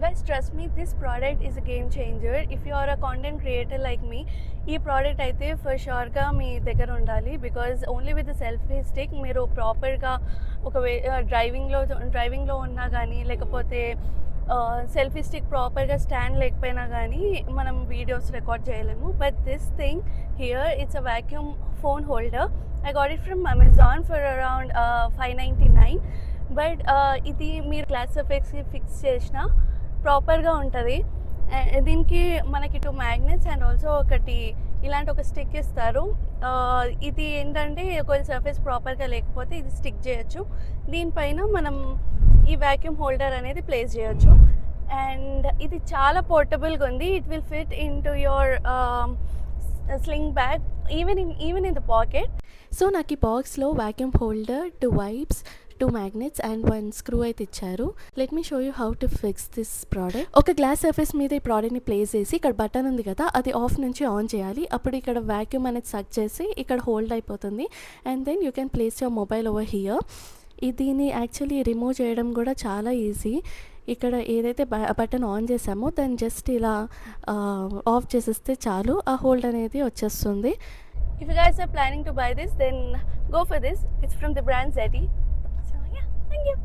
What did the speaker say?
Guys, trust me, this product is a game changer. If you are a content creator like me, ఈ product అయితే for షూర్గా మీ దగ్గర ఉండాలి. Because only with selfie stick మీరు ప్రాపర్గా డ్రైవింగ్లో ఉన్నా కానీ, లేకపోతే సెల్ఫీ స్టిక్ ప్రాపర్గా స్టాండ్ లేకపోయినా కానీ మనం వీడియోస్ రికార్డ్ చేయలేము. But this thing here it's a vacuum phone holder. I got it from Amazon for around $599. But ఇది మీరు గ్లాస్ ఎఫెక్ట్స్కి ఫిక్స్ చేసిన ప్రాపర్గా ఉంటుంది. దీనికి మనకి 2 మ్యాగ్నెట్స్ అండ్ ఆల్సో ఒకటి ఇలాంటి ఒక స్టిక్ ఇస్తారు. ఇది ఏంటంటే ఒకవేళ సర్ఫేస్ ప్రాపర్గా లేకపోతే ఇది స్టిక్ చేయొచ్చు. దీనిపైన మనం ఈ వాక్యూమ్ హోల్డర్ అనేది ప్లేస్ చేయొచ్చు. అండ్ ఇది చాలా పోర్టబుల్గా ఉంది. It will fit into your sling bag, even in the pocket. So నాకు ఈ బాక్స్లో vacuum holder, 2 wipes, 2 magnets and 1 screw అయితే ఇచ్చారు. Let me show you how to fix this product. ఒక గ్లాస్ సర్ఫేస్ మీద ఈ ప్రోడక్ట్ని ప్లేస్ చేసి ఇక్కడ బటన్ ఉంది కదా, అది ఆఫ్ నుంచి ఆన్ చేయాలి. అప్పుడు ఇక్కడ వాక్యూమ్ అనేది సక్ చేసి ఇక్కడ హోల్డ్ అయిపోతుంది. And then you can place your mobile over here. దీన్ని యాక్చువల్లీ రిమూవ్ చేయడం కూడా చాలా ఈజీ. ఇక్కడ ఏదైతే బటన్ ఆన్ చేసామో దాన్ని జస్ట్ ఇలా ఆఫ్ చేసేస్తే చాలు, ఆ హోల్డ్ అనేది వచ్చేస్తుంది. If you guys are planning to buy this, then go for this. It's from the brand Zeddy. So yeah, thank you.